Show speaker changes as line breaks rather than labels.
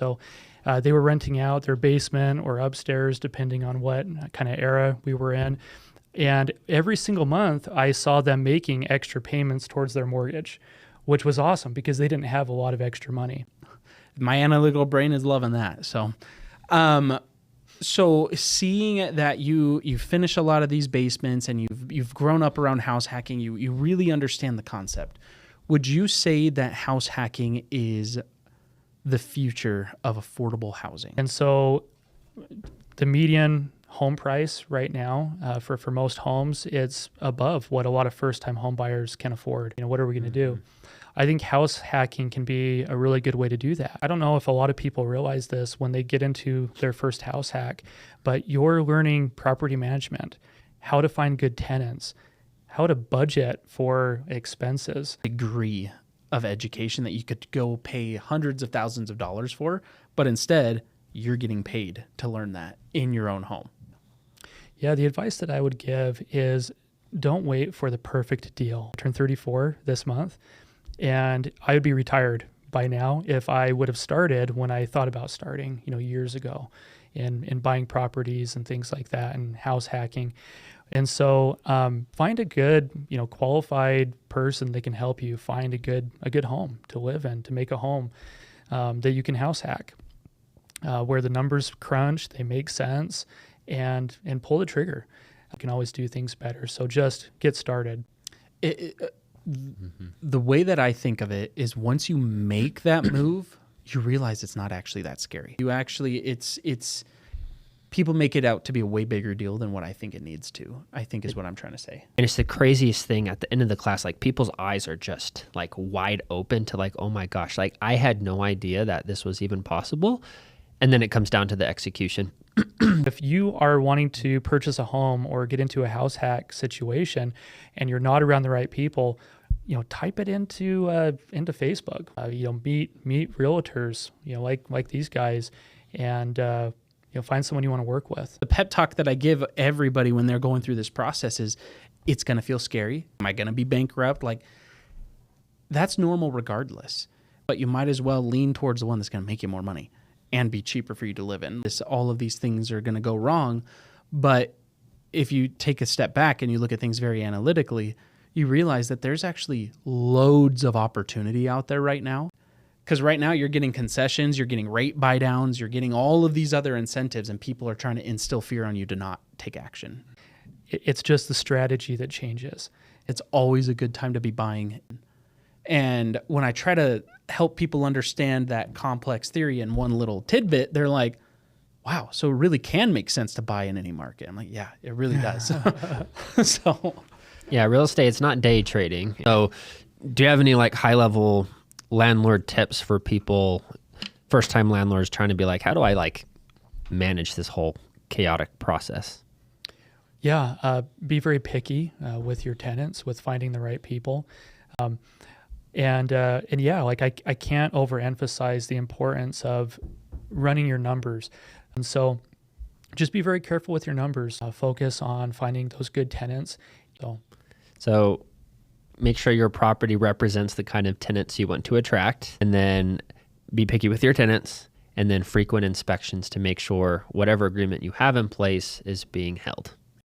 So they were renting out their basement or upstairs, depending on what kind of era we were in. And every single month, I saw them making extra payments towards their mortgage, which was awesome because they didn't have a lot of extra money.
My analytical brain is loving that. So seeing that you finish a lot of these basements and you've grown up around house hacking, you really understand the concept. Would you say that house hacking is the future of affordable housing?
And so the median home price right now for most homes, it's above what a lot of first-time home buyers can afford. What are we going to do? I think house hacking can be a really good way to do that. I don't know if a lot of people realize this when they get into their first house hack, but you're learning property management, how to find good tenants, how to budget for expenses.
Degree of education that you could go pay hundreds of thousands of dollars for, but instead you're getting paid to learn that in your own home.
Yeah, the advice that I would give is don't wait for the perfect deal. I turned 34 this month, and I would be retired by now if I would have started when I thought about starting, years ago in buying properties and things like that and house hacking. And so find a good, qualified person that can help you find a good home to live in, to make a home that you can house hack, where the numbers crunch, they make sense, and pull the trigger. You can always do things better. So just get started.
The way that I think of it is once you make that move, you realize it's not actually that scary. It's people make it out to be a way bigger deal than what I think it needs to, I think is what I'm trying to say.
And it's the craziest thing at the end of the class, like people's eyes are just like wide open to like, oh my gosh, like I had no idea that this was even possible. And then it comes down to the execution.
If you are wanting to purchase a home or get into a house hack situation and you're not around the right people, type it into Facebook. Meet realtors, like these guys, and find someone you want to work with.
The pep talk that I give everybody when they're going through this process is, it's going to feel scary. Am I going to be bankrupt? Like, that's normal regardless. But you might as well lean towards the one that's going to make you more money and be cheaper for you to live in. All of these things are going to go wrong. But if you take a step back and you look at things very analytically, you realize that there's actually loads of opportunity out there right now. Because right now you're getting concessions, you're getting rate buy downs, you're getting all of these other incentives, and people are trying to instill fear on you to not take action.
It's just the strategy that changes.
It's always a good time to be buying. And when I try to help people understand that complex theory in one little tidbit, they're like, wow, so it really can make sense to buy in any market. I'm like, yeah, it really does.
Yeah, real estate, it's not day trading. So do you have any like high level landlord tips for people, first time landlords trying to be like, how do I like manage this whole chaotic process?
Yeah, be very picky with your tenants, with finding the right people. And yeah, like I can't overemphasize the importance of running your numbers. And so just be very careful with your numbers. Focus on finding those good tenants.
So make sure your property represents the kind of tenants you want to attract, and then be picky with your tenants, and then frequent inspections to make sure whatever agreement you have in place is being held.